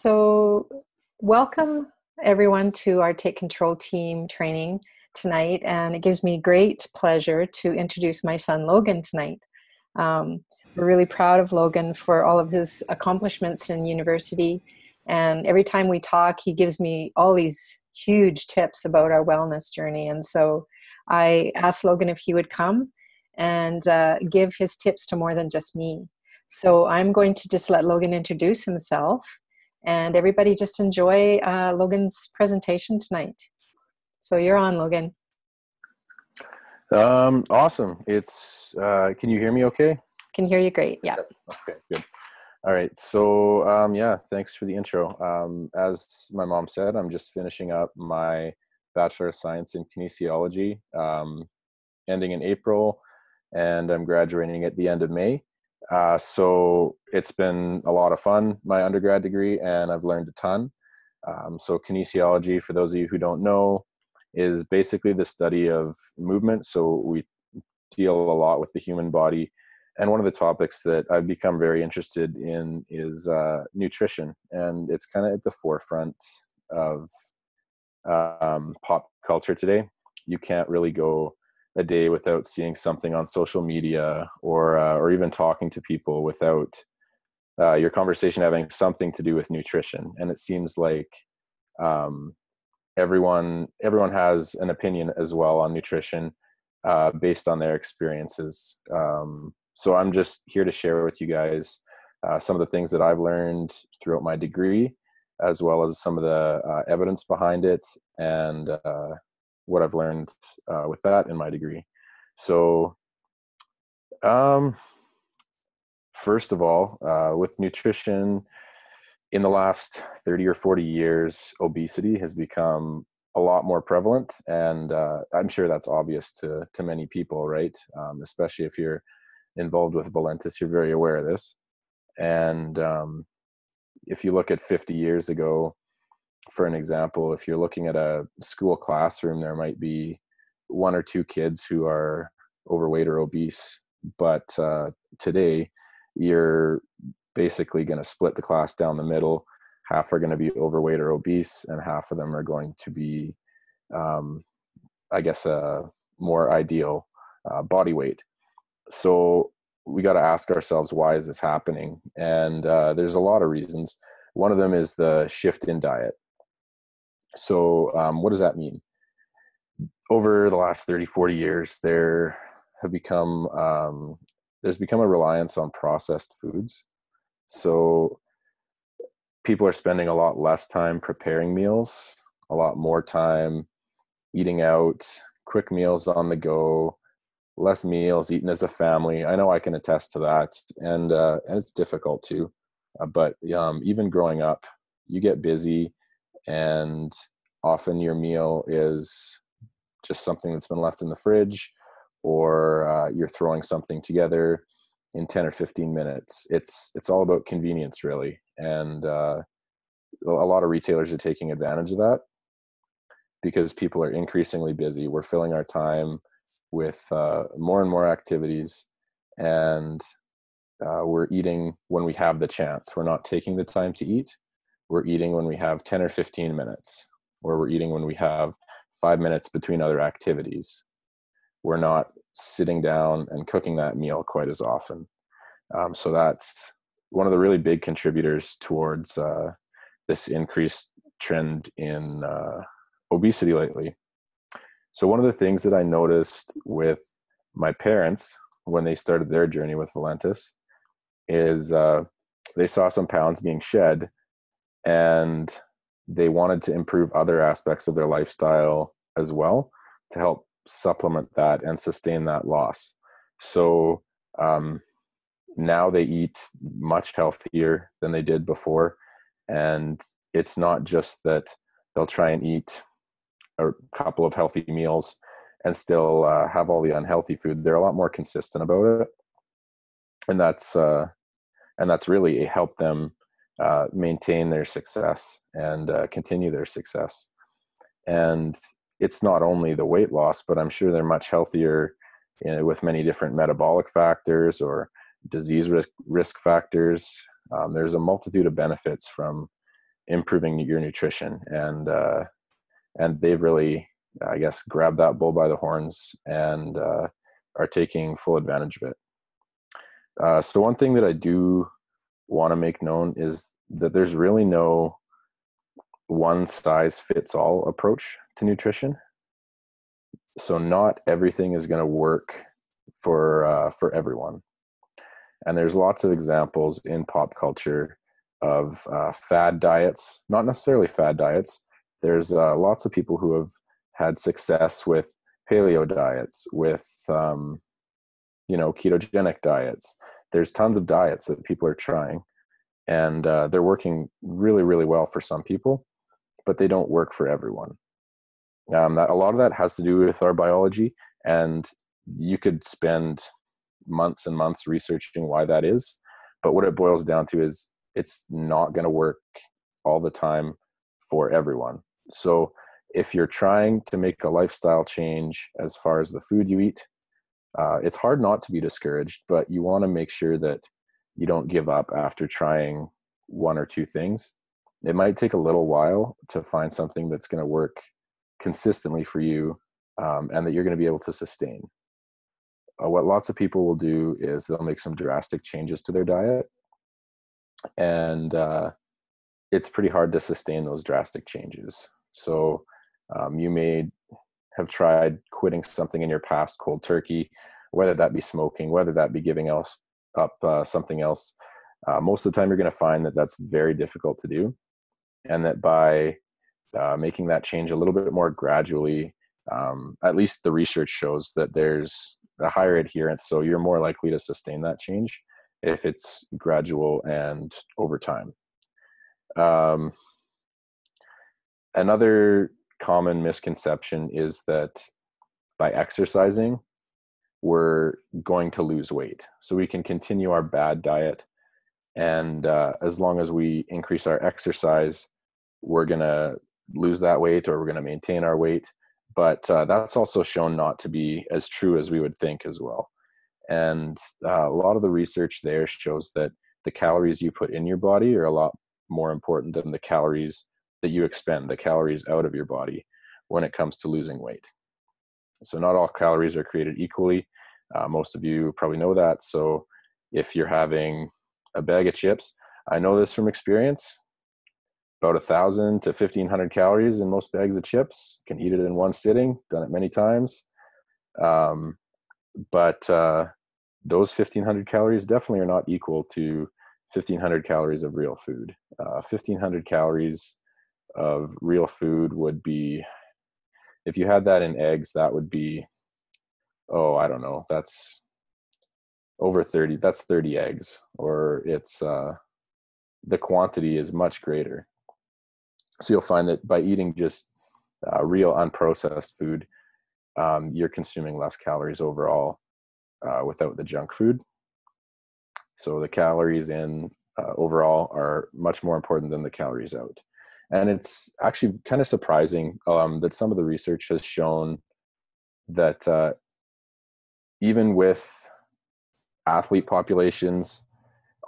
So, welcome everyone to our Take Control team training tonight. And it gives me great pleasure to introduce my son Logan tonight. Um, we're really proud of Logan for all of his accomplishments in university. And every time we talk, he gives me all these huge tips about our wellness journey. And so I asked Logan if he would come and give his tips to more than just me. So I'm going to just let Logan introduce himself, and everybody just enjoy Logan's presentation tonight. So you're on, Logan. Awesome. Can you hear me okay? Can hear you great. Yeah. Okay, good. All right. So, yeah, thanks for the intro. As my mom said, I'm just finishing up my Bachelor of Science in Kinesiology, ending in April, and I'm graduating at the end of May. So it's been a lot of fun, my undergrad degree, and I've learned a ton. So kinesiology, for those of you who don't know, is basically the study of movement. So we deal a lot with the human body. And one of the topics that I've become very interested in is nutrition. And it's kind of at the forefront of pop culture today. You can't really go a day without seeing something on social media or even talking to people without your conversation having something to do with nutrition. And it seems like everyone has an opinion as well on nutrition based on their experiences. So I'm just here to share with you guys some of the things that I've learned throughout my degree, as well as some of the evidence behind it and what I've learned with that in my degree. So first of all, with nutrition, in the last 30 or 40 years, obesity has become a lot more prevalent. And I'm sure that's obvious to many people, right? Especially if you're involved with Valentis, you're very aware of this. And if you look at 50 years ago, for an example, if you're looking at a school classroom, there might be one or two kids who are overweight or obese. But today, you're basically going to split the class down the middle. Half are going to be overweight or obese, and half of them are going to be, I guess, a more ideal body weight. So we got to ask ourselves, why is this happening? And there's a lot of reasons. One of them is the shift in diet. So what does that mean? Over the last 30, 40 years, there's become a reliance on processed foods. So people are spending a lot less time preparing meals, a lot more time eating out, quick meals on the go, less meals eaten as a family. I know I can attest to that, and it's difficult too. But even growing up, you get busy, and often your meal is just something that's been left in the fridge, or you're throwing something together in 10 or 15 minutes. It's all about convenience, really. And a lot of retailers are taking advantage of that because people are increasingly busy. We're filling our time with more and more activities, and we're eating when we have the chance. We're not taking the time to eat. We're eating when we have 10 or 15 minutes, or we're eating when we have 5 minutes between other activities. We're not sitting down and cooking that meal quite as often. So that's one of the really big contributors towards this increased trend in obesity lately. So one of the things that I noticed with my parents when they started their journey with Valentis is they saw some pounds being shed, and they wanted to improve other aspects of their lifestyle as well to help supplement that and sustain that loss. So now they eat much healthier than they did before. And it's not just that they'll try and eat a couple of healthy meals and still have all the unhealthy food. They're a lot more consistent about it. And that's really helped them maintain their success and continue their success. And it's not only the weight loss, but I'm sure they're much healthier with many different metabolic factors or disease risk factors. There's a multitude of benefits from improving your nutrition. And they've really, I guess, grabbed that bull by the horns and are taking full advantage of it. So one thing that I do want to make known is that there's really no one size fits all approach to nutrition. So not everything is going to work for everyone. And there's lots of examples in pop culture of fad diets, not necessarily fad diets. There's lots of people who have had success with paleo diets, with ketogenic diets. There's tons of diets that people are trying, and they're working really, really well for some people, but they don't work for everyone. That a lot of that has to do with our biology, and you could spend months and months researching why that is. But what it boils down to is it's not going to work all the time for everyone. So if you're trying to make a lifestyle change as far as the food you eat, it's hard not to be discouraged, but you want to make sure that you don't give up after trying one or two things. It might take a little while to find something that's going to work consistently for you, and that you're going to be able to sustain. What lots of people will do is they'll make some drastic changes to their diet, and it's pretty hard to sustain those drastic changes. So you may have tried quitting something in your past cold turkey, whether that be smoking, whether that be giving up something else. Most of the time you're going to find that that's very difficult to do, and that by making that change a little bit more gradually, at least the research shows that there's a higher adherence, so you're more likely to sustain that change if it's gradual and over time. Another common misconception is that by exercising, we're going to lose weight. So we can continue our bad diet, and as long as we increase our exercise, we're going to lose that weight, or we're going to maintain our weight. But that's also shown not to be as true as we would think as well. And a lot of the research there shows that the calories you put in your body are a lot more important than the calories that you expend, the calories out of your body, when it comes to losing weight. So not all calories are created equally. Most of you probably know that. So if you're having a bag of chips, I know this from experience, about 1,000 to 1,500 calories in most bags of chips. Can eat it in one sitting, done it many times. But those 1,500 calories definitely are not equal to 1,500 calories of real food. 1,500 calories of real food would be, if you had that in eggs, that would be, I don't know, that's over 30, that's 30 eggs, or it's, the quantity is much greater. So you'll find that by eating just real unprocessed food, you're consuming less calories overall without the junk food. So the calories in overall are much more important than the calories out. And it's actually kind of surprising that some of the research has shown that even with athlete populations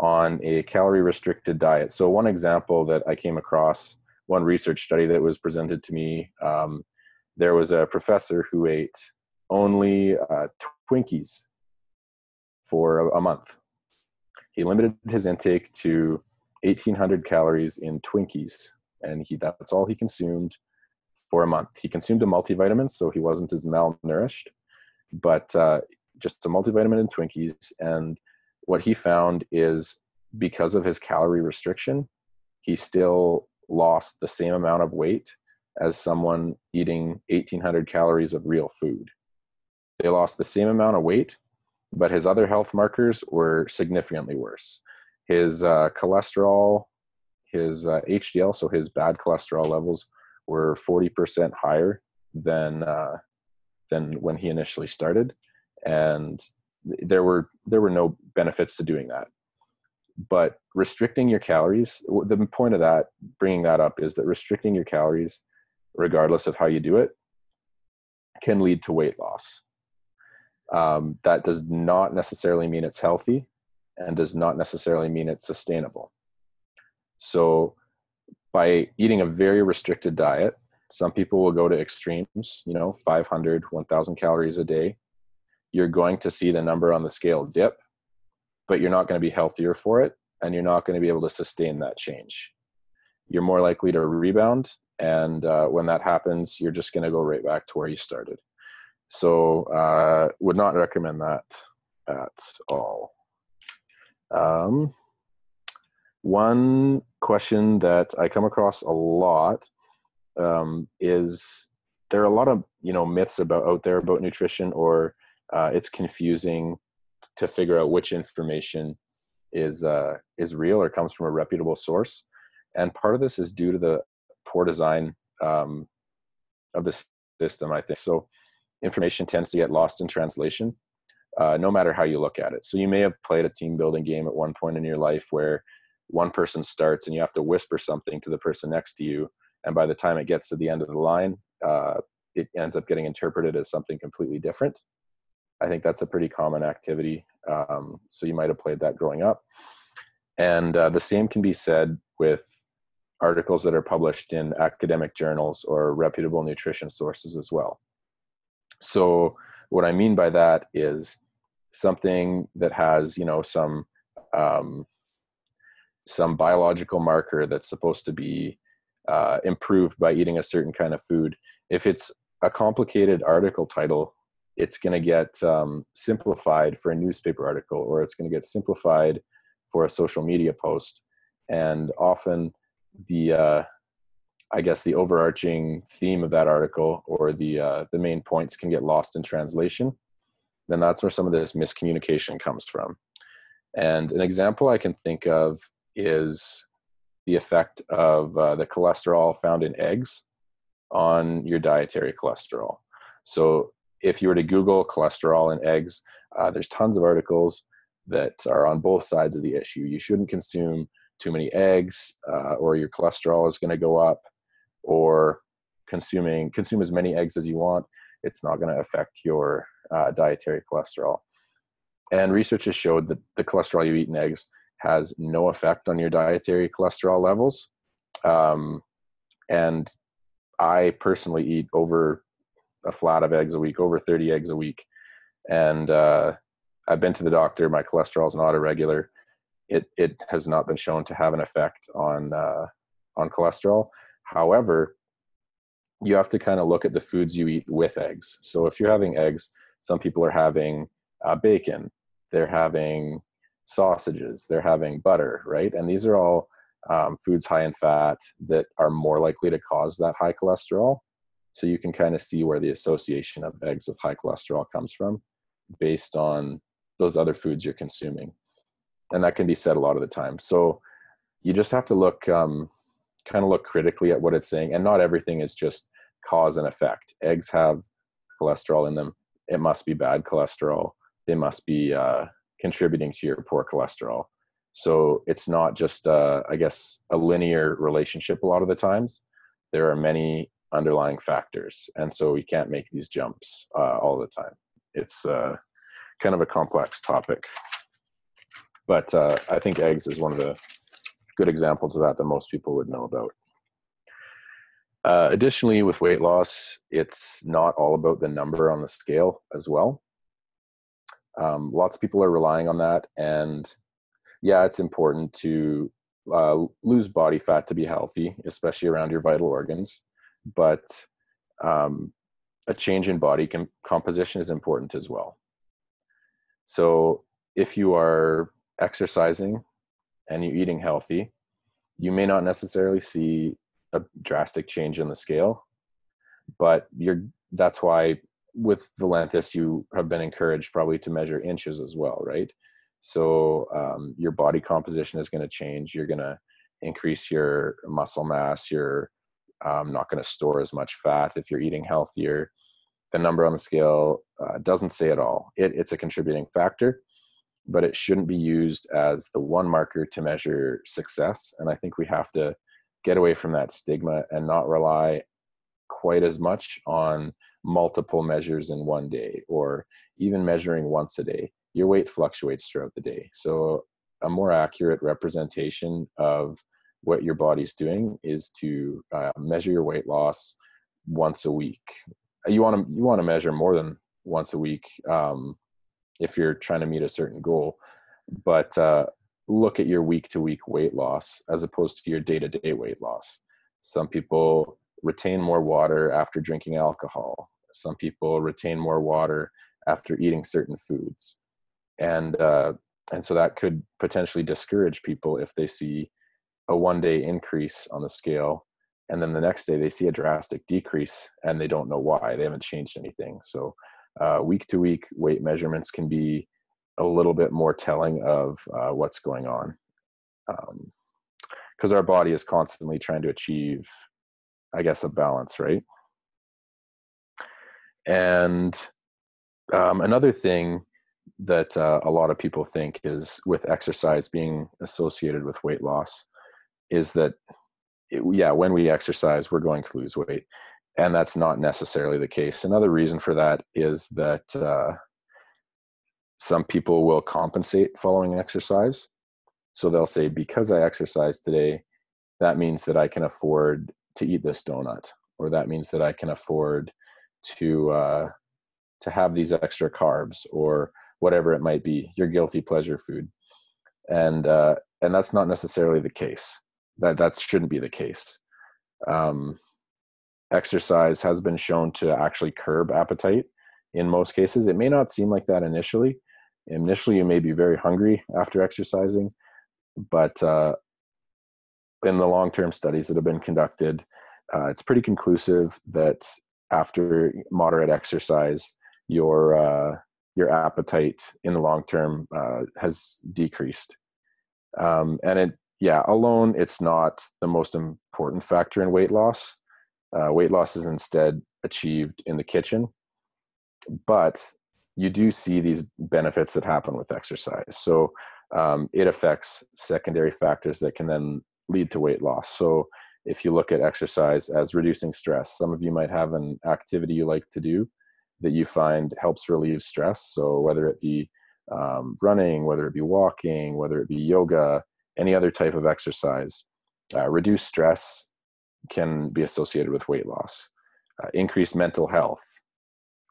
on a calorie restricted diet. So one example that I came across, one research study that was presented to me, there was a professor who ate only Twinkies for a month. He limited his intake to 1,800 calories in Twinkies, and that's all he consumed for a month. He consumed a multivitamin, so he wasn't as malnourished, but just a multivitamin and Twinkies. And what he found is, because of his calorie restriction, he still lost the same amount of weight as someone eating 1,800 calories of real food. They lost the same amount of weight, but his other health markers were significantly worse. His cholesterol, his HDL, so his bad cholesterol levels, were 40% higher than when he initially started, and there were no benefits to doing that. But restricting your calories, the point of that, bringing that up, is that restricting your calories, regardless of how you do it, can lead to weight loss. That does not necessarily mean it's healthy, and does not necessarily mean it's sustainable. So By eating a very restricted diet, some people will go to extremes, 500, 1000 calories a day. You're going to see the number on the scale dip, but you're not going to be healthier for it, and you're not going to be able to sustain that change. You're more likely to rebound, and when that happens, you're just going to go right back to where you started. So would not recommend that at all. One question that I come across a lot is there are a lot of myths out there about nutrition, or it's confusing to figure out which information is real or comes from a reputable source. And part of this is due to the poor design of the system, I think. So information tends to get lost in translation, no matter how you look at it. So you may have played a team building game at one point in your life where one person starts and you have to whisper something to the person next to you. And by the time it gets to the end of the line, it ends up getting interpreted as something completely different. I think that's a pretty common activity. So you might have played that growing up. And the same can be said with articles that are published in academic journals or reputable nutrition sources as well. So what I mean by that is something that has, some biological marker that's supposed to be improved by eating a certain kind of food. If it's a complicated article title, it's going to get simplified for a newspaper article, or it's going to get simplified for a social media post. And often the overarching theme of that article or the main points can get lost in translation. Then that's where some of this miscommunication comes from. And an example I can think of is the effect of the cholesterol found in eggs on your dietary cholesterol. So if you were to Google cholesterol in eggs, there's tons of articles that are on both sides of the issue. You shouldn't consume too many eggs, or your cholesterol is going to go up, or consume as many eggs as you want. It's not going to affect your dietary cholesterol. And research has showed that the cholesterol you eat in eggs has no effect on your dietary cholesterol levels. And I personally eat over a flat of eggs a week, over 30 eggs a week. And I've been to the doctor. My cholesterol is not irregular. It has not been shown to have an effect on cholesterol. However, you have to kind of look at the foods you eat with eggs. So if you're having eggs, some people are having bacon, they're having sausages, they're having butter, right? And these are all foods high in fat that are more likely to cause that high cholesterol. So you can kind of see where the association of eggs with high cholesterol comes from based on those other foods you're consuming. And that can be said a lot of the time. So you just have to look critically at what it's saying. And not everything is just cause and effect. Eggs have cholesterol in them. It must be bad cholesterol. They must be contributing to your poor cholesterol. So it's not just, a linear relationship a lot of the times. There are many underlying factors. And so we can't make these jumps all the time. It's kind of a complex topic. But I think eggs is one of the good examples of that most people would know about. Additionally, with weight loss, it's not all about the number on the scale as well. Lots of people are relying on that. And yeah, it's important to lose body fat to be healthy, especially around your vital organs. But a change in body composition is important as well. So if you are exercising and you're eating healthy, you may not necessarily see a drastic change in the scale, but that's why with Valentis, you have been encouraged probably to measure inches as well, right? So your body composition is going to change. You're going to increase your muscle mass. You're not going to store as much fat if you're eating healthier. The number on the scale doesn't say it all. It's a contributing factor, but it shouldn't be used as the one marker to measure success. And I think we have to get away from that stigma and not rely quite as much on multiple measures in one day, or even measuring once a day. Your weight fluctuates throughout the day. So a more accurate representation of what your body's doing is to measure your weight loss once a week. You want to measure more than once a week if you're trying to meet a certain goal, but look at your week-to-week weight loss as opposed to your day-to-day weight loss. Some people retain more water after drinking alcohol. Some people retain more water after eating certain foods, and so that could potentially discourage people if they see a one-day increase on the scale, and then the next day they see a drastic decrease and they don't know why. They haven't changed anything. So week-to-week weight measurements can be a little bit more telling of what's going on, because our body is constantly trying to achieve, I guess, a balance, right? And another thing that a lot of people think is with exercise being associated with weight loss is that, when we exercise, we're going to lose weight. And that's not necessarily the case. Another reason for that is that some people will compensate following exercise. So they'll say, because I exercise today, that means that I can afford to eat this donut, or that means that I can afford to have these extra carbs, or whatever it might be, your guilty pleasure food. And that's not necessarily the case. That shouldn't be the case. Exercise has been shown to actually curb appetite in most cases. It may not seem like that initially. Initially, you may be very hungry after exercising, but in the long-term studies that have been conducted, it's pretty conclusive that after moderate exercise, your appetite in the long term has decreased. And alone, it's not the most important factor in weight loss. Weight loss is instead achieved in the kitchen, but you do see these benefits that happen with exercise. So it affects secondary factors that can then lead to weight loss. So if you look at exercise as reducing stress, some of you might have an activity you like to do that you find helps relieve stress. So whether it be running, whether it be walking, whether it be yoga, any other type of exercise, reduced stress can be associated with weight loss. Increased mental health.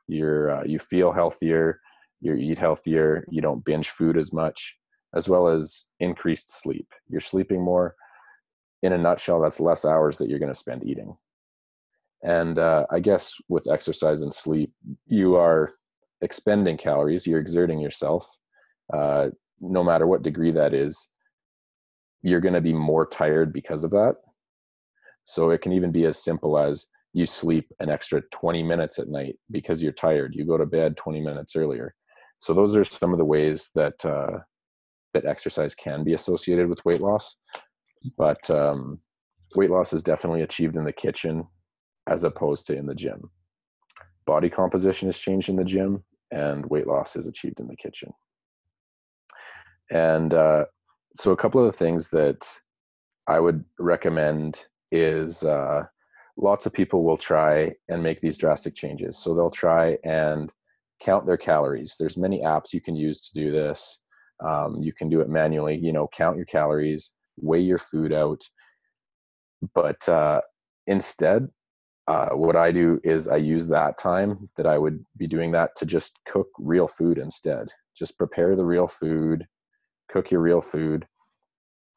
You feel healthier, you eat healthier, you don't binge food as much, as well as increased sleep. You're sleeping more. In a nutshell, that's less hours that you're going to spend eating. And I guess with exercise and sleep, you are expending calories, you're exerting yourself. No matter what degree that is, you're going to be more tired because of that. So it can even be as simple as you sleep an extra 20 minutes at night because you're tired. You go to bed 20 minutes earlier. So those are some of the ways that that exercise can be associated with weight loss. But weight loss is definitely achieved in the kitchen as opposed to in the gym. Body composition is changed in the gym, and weight loss is achieved in the kitchen. And so a couple of the things that I would recommend is lots of people will try and make these drastic changes. So they'll try and count their calories. There's many apps you can use to do this. You can do it manually, count your calories, weigh your food out. But instead, what I do is I use that time that I would be doing that to just cook real food instead. Just prepare the real food, cook your real food,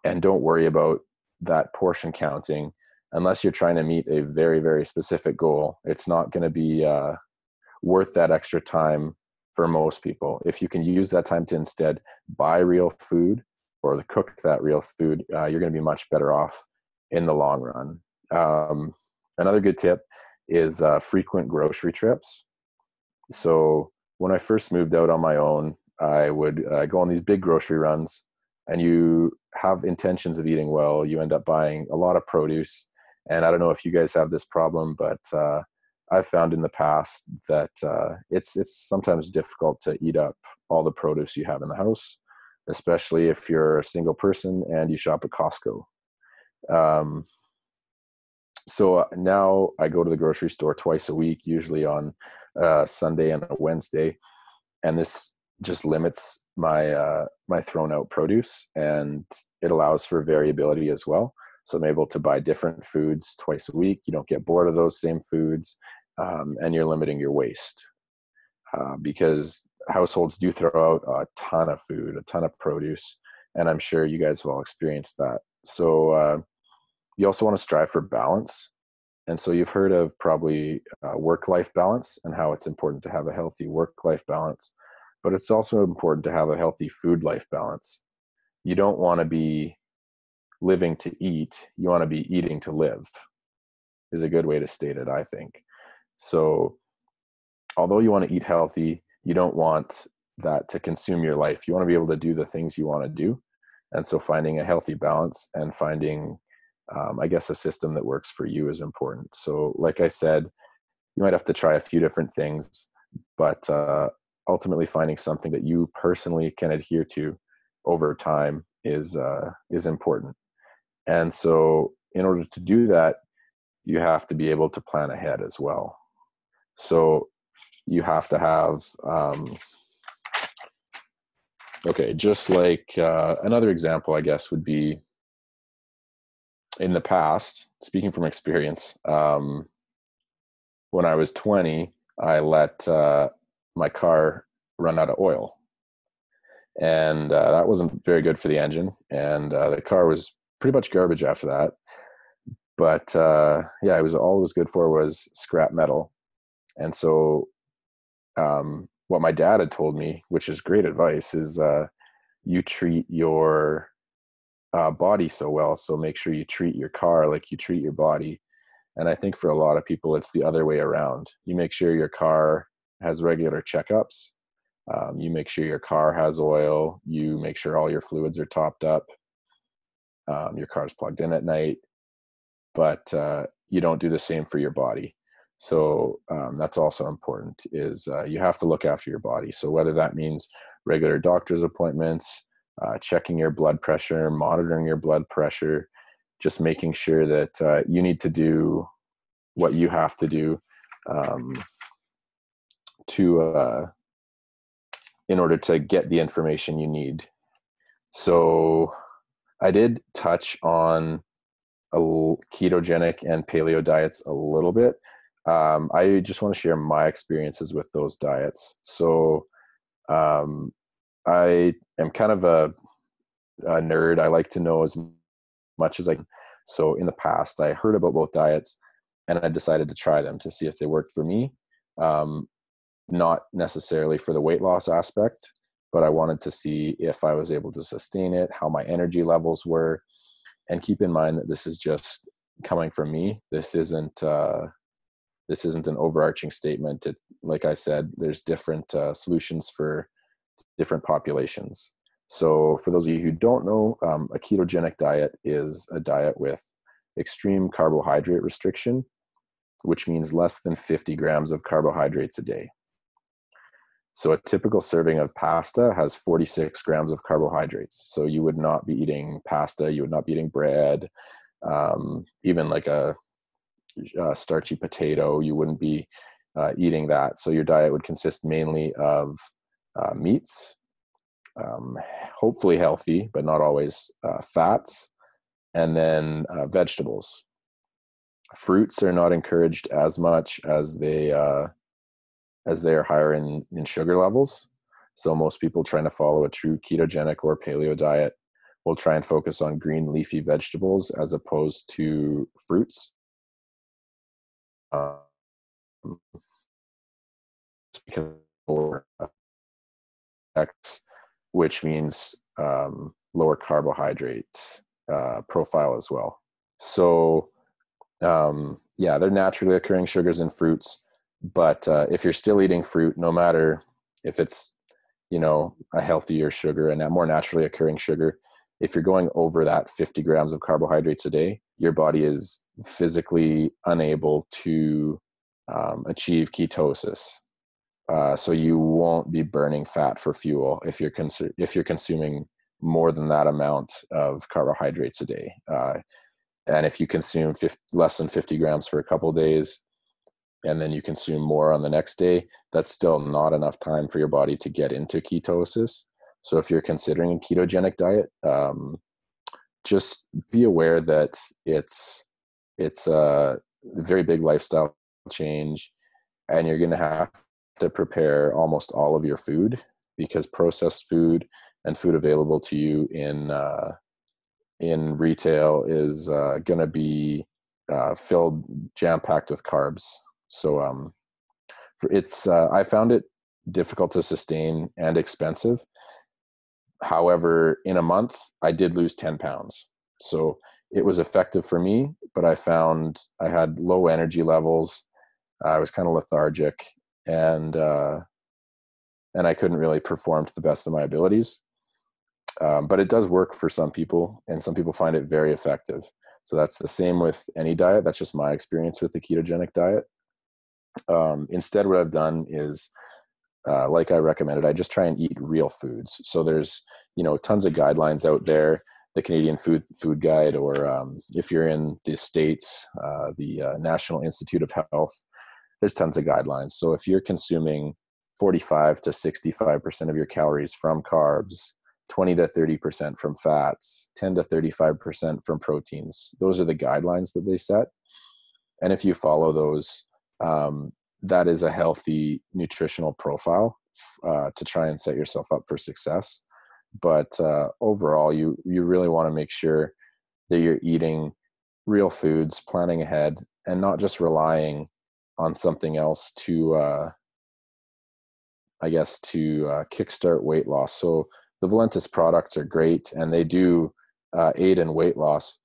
and don't worry about that portion counting unless you're trying to meet a very, very specific goal. It's not going to be worth that extra time for most people. If you can use that time to instead buy real food or to cook that real food, you're going to be much better off in the long run. Another good tip is frequent grocery trips. So when I first moved out on my own, I would go on these big grocery runs, and you have intentions of eating well. You end up buying a lot of produce. And I don't know if you guys have this problem, but I've found in the past that it's sometimes difficult to eat up all the produce you have in the house, especially if you're a single person and you shop at Costco. So now I go to the grocery store twice a week, usually on Sunday and a Wednesday, and this just limits my my thrown out produce, and it allows for variability as well. So I'm able to buy different foods twice a week. You don't get bored of those same foods, and you're limiting your waste, because households do throw out a ton of food, a ton of produce, and I'm sure you guys have all experienced that. So you also want to strive for balance. And so you've heard of probably work-life balance and how it's important to have a healthy work-life balance, but it's also important to have a healthy food-life balance. You don't want to be living to eat. You want to be eating to live, is a good way to state it, I think. So although you want to eat healthy, you don't want that to consume your life. You want to be able to do the things you want to do. And so finding a healthy balance and finding, I guess, a system that works for you is important. So like I said, you might have to try a few different things, but ultimately finding something that you personally can adhere to over time is important. And so in order to do that, you have to be able to plan ahead as well. So you have to have, okay, just like another example, I guess, would be in the past, speaking from experience, when I was 20, I let my car run out of oil. And that wasn't very good for the engine. And the car was pretty much garbage after that. But yeah, it was all it was good for was scrap metal. And so what my dad had told me, which is great advice, is you treat your body so well. So make sure you treat your car like you treat your body. And I think for a lot of people, it's the other way around. You make sure your car has regular checkups. You make sure your car has oil. You make sure all your fluids are topped up. Your car's plugged in at night. But you don't do the same for your body. So that's also important, is you have to look after your body. So whether that means regular doctor's appointments, checking your blood pressure, monitoring your blood pressure, just making sure that you need to do what you have to do to in order to get the information you need. So I did touch on ketogenic and paleo diets a little bit. I just want to share my experiences with those diets. So I am kind of a nerd. I like to know as much as I can. So in the past, I heard about both diets and I decided to try them to see if they worked for me. Not necessarily for the weight loss aspect, but I wanted to see if I was able to sustain it, how my energy levels were. And keep in mind that this is just coming from me. This isn't an overarching statement. Like I said, there's different solutions for different populations. So for those of you who don't know, a ketogenic diet is a diet with extreme carbohydrate restriction, which means less than 50 grams of carbohydrates a day. So a typical serving of pasta has 46 grams of carbohydrates. So you would not be eating pasta, you would not be eating bread, even like a starchy potato, you wouldn't be eating that. So your diet would consist mainly of meats, hopefully healthy, but not always, fats, and then vegetables. Fruits are not encouraged as much as they are higher in sugar levels. So most people trying to follow a true ketogenic or paleo diet will try and focus on green leafy vegetables as opposed to fruits. Because which means lower carbohydrate profile as well. So yeah, they're naturally occurring sugars in fruits. But if you're still eating fruit, no matter if it's, a healthier sugar and a more naturally occurring sugar, if you're going over that 50 grams of carbohydrates a day, your body is physically unable to achieve ketosis. So you won't be burning fat for fuel if you're consuming more than that amount of carbohydrates a day. And if you consume less than 50 grams for a couple of days, and then you consume more on the next day, that's still not enough time for your body to get into ketosis. So if you're considering a ketogenic diet, just be aware that it's a very big lifestyle change, and you're going to have to prepare almost all of your food, because processed food and food available to you in retail is going to be filled, jam-packed with carbs. So I found it difficult to sustain and expensive. However, in a month, I did lose 10 pounds. So it was effective for me, but I found I had low energy levels. I was kind of lethargic, and I couldn't really perform to the best of my abilities. But it does work for some people, and some people find it very effective. So that's the same with any diet. That's just my experience with the ketogenic diet. Instead, what I've done is, like I recommended, I just try and eat real foods. So there's, tons of guidelines out there, the Canadian Food Guide, or if you're in the States, the National Institute of Health, there's tons of guidelines. So if you're consuming 45 to 65% of your calories from carbs, 20 to 30% from fats, 10 to 35% from proteins, those are the guidelines that they set. And if you follow those, that is a healthy nutritional profile to try and set yourself up for success. But overall, you really want to make sure that you're eating real foods, planning ahead, and not just relying on something else to kickstart weight loss. So the Valentis products are great, and they do aid in weight loss.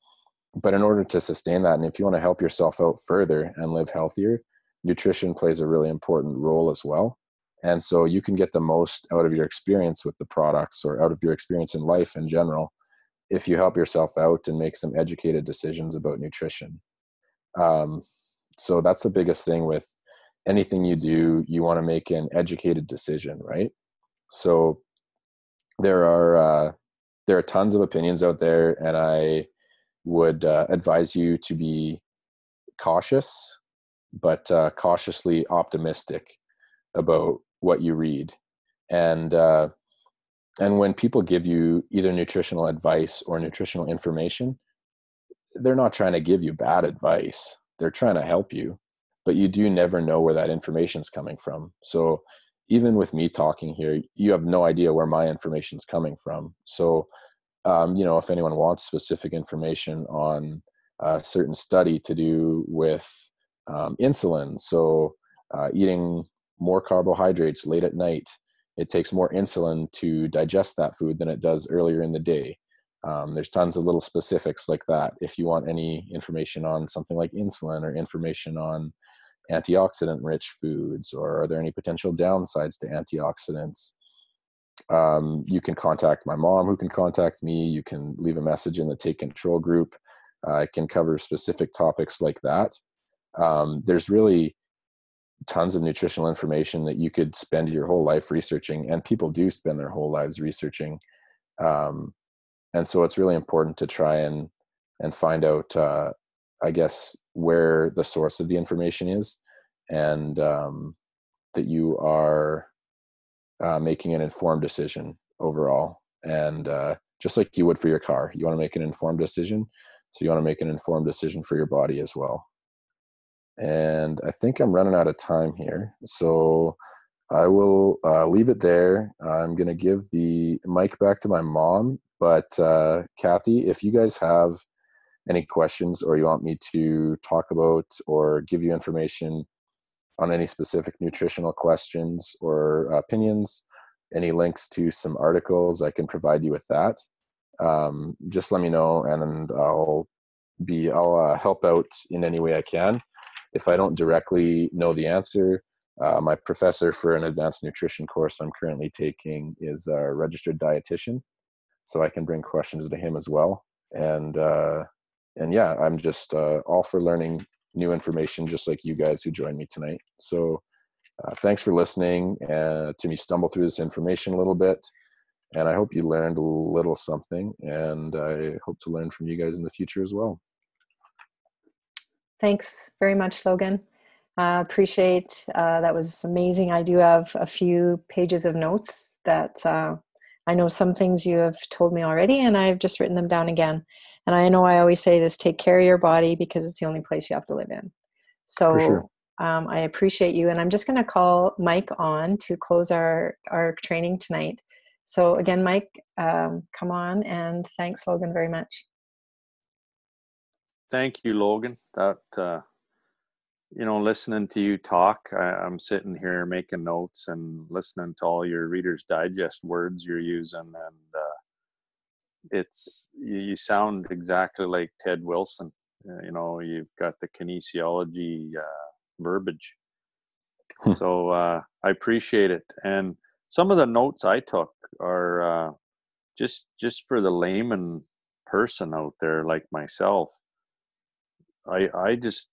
But in order to sustain that, and if you want to help yourself out further and live healthier, nutrition plays a really important role as well. And so you can get the most out of your experience with the products, or out of your experience in life in general, if you help yourself out and make some educated decisions about nutrition. So that's the biggest thing with anything you do. You want to make an educated decision, right? So there are tons of opinions out there, and I would advise you to be cautious, but cautiously optimistic about what you read. And when people give you either nutritional advice or nutritional information, they're not trying to give you bad advice. They're trying to help you, but you do never know where that information is coming from. So even with me talking here, you have no idea where my information is coming from. So, if anyone wants specific information on a certain study to do with insulin, so eating more carbohydrates late at night, it takes more insulin to digest that food than it does earlier in the day. There's tons of little specifics like that. If you want any information on something like insulin, or information on antioxidant rich foods, or are there any potential downsides to antioxidants, you can contact my mom, who can contact me. You can leave a message in the Take Control group. I can cover specific topics like that. There's really tons of nutritional information that you could spend your whole life researching, and people do spend their whole lives researching. And so it's really important to try and find out, where the source of the information is, and that you are making an informed decision overall. And just like you would for your car, you want to make an informed decision. So you want to make an informed decision for your body as well. And I think I'm running out of time here, so I will leave it there. I'm going to give the mic back to my mom. But Kathy, if you guys have any questions, or you want me to talk about or give you information on any specific nutritional questions or opinions, any links to some articles, I can provide you with that. Just let me know, and I'll help out in any way I can. If I don't directly know the answer, my professor for an advanced nutrition course I'm currently taking is a registered dietitian, so I can bring questions to him as well. And yeah, I'm just all for learning new information, just like you guys who joined me tonight. So thanks for listening to me stumble through this information a little bit. And I hope you learned a little something, and I hope to learn from you guys in the future as well. Thanks very much, Logan. Appreciate that. Was amazing. I do have a few pages of notes that I know some things you have told me already, and I've just written them down again. And I know I always say this, take care of your body because it's the only place you have to live in. For sure. So I appreciate you. And I'm just going to call Mike on to close our training tonight. So again, Mike, come on, and thanks, Logan, very much. Thank you, Logan. That, listening to you talk, I'm sitting here making notes and listening to all your Reader's Digest words you're using. And you sound exactly like Ted Wilson. You've got the kinesiology verbiage. So I appreciate it. And some of the notes I took are just for the layman person out there like myself. I just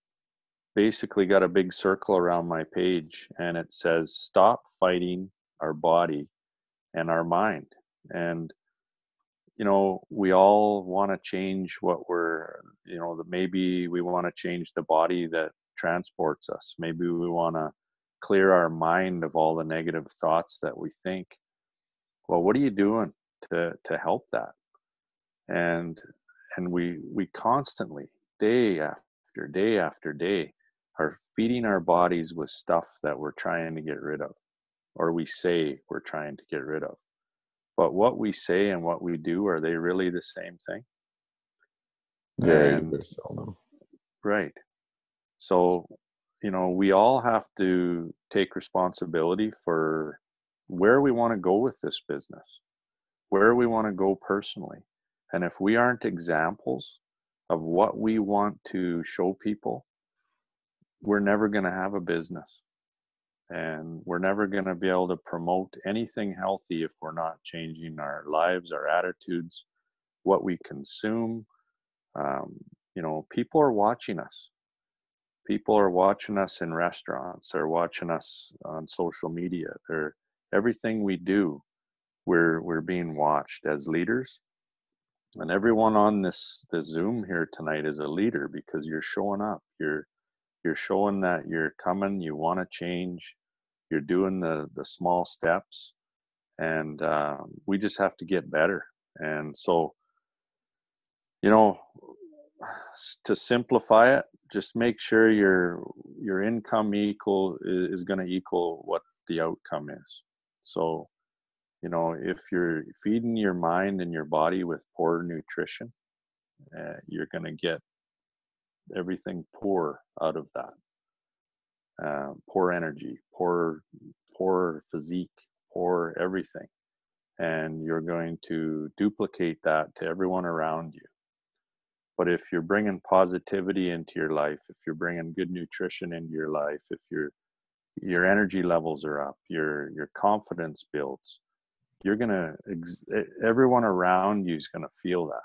basically got a big circle around my page, and it says, stop fighting our body and our mind. And we all want to change what maybe we want to change the body that transports us. Maybe we want to clear our mind of all the negative thoughts that we think. Well, what are you doing to help that? And we constantly, day after day after day, are feeding our bodies with stuff that we're trying to get rid of, or we say we're trying to get rid of. But what we say and what we do, are they really the same thing? Very seldom. Right. So, we all have to take responsibility for where we want to go with this business, where we want to go personally. And if we aren't examples of what we want to show people, we're never going to have a business. And we're never going to be able to promote anything healthy if we're not changing our lives, our attitudes, what we consume. People are watching us. People are watching us in restaurants. They're watching us on social media. Everything we do, we're being watched as leaders. And everyone on this Zoom here tonight is a leader, because you're showing up. You're showing that you're coming. You want to change. You're doing the small steps, and we just have to get better. And so, to simplify it, just make sure your income is going to equal what the outcome is. So, if you're feeding your mind and your body with poor nutrition, you're going to get everything poor out of that. Poor energy, poor physique, poor everything. And you're going to duplicate that to everyone around you. But if you're bringing positivity into your life, if you're bringing good nutrition into your life, if your energy levels are up, your confidence builds, everyone around you is going to feel that,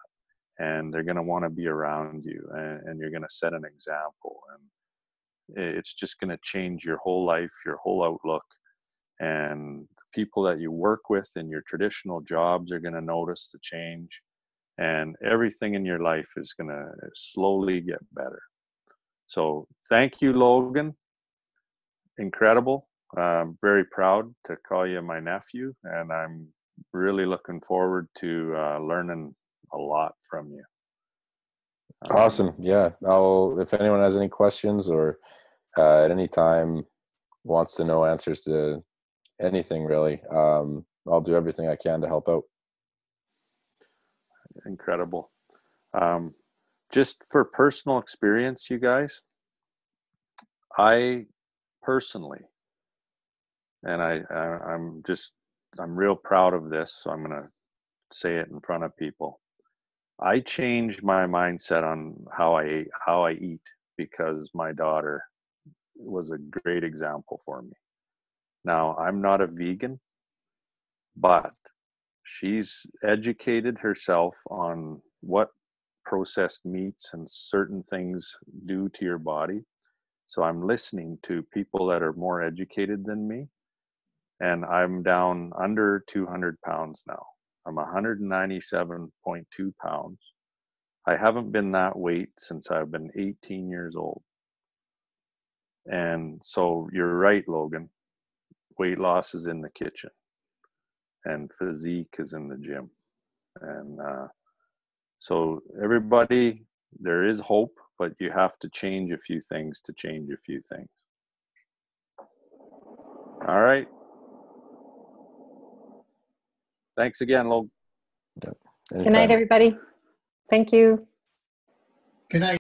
and they're going to want to be around you, and you're going to set an example, and it's just going to change your whole life, your whole outlook. And people that you work with in your traditional jobs are going to notice the change, and everything in your life is going to slowly get better. So thank you, Logan. Incredible. I'm very proud to call you my nephew, and I'm really looking forward to learning a lot from you. Awesome. Yeah. If anyone has any questions, or at any time wants to know answers to anything really, I'll do everything I can to help out. Incredible. Just for personal experience, you guys, I personally, and I'm real proud of this, so I'm going to say it in front of people. I changed my mindset on how I eat, because my daughter was a great example for me. Now, I'm not a vegan, but she's educated herself on what processed meats and certain things do to your body. So I'm listening to people that are more educated than me, and I'm down under 200 pounds now. I'm 197.2 pounds. I haven't been that weight since I've been 18 years old. And so you're right, Logan. Weight loss is in the kitchen. and physique is in the gym. And so everybody, there is hope, but you have to change a few things to change a few things. All right. Thanks again, Logan. Yep. Good night, everybody. Thank you. Good night.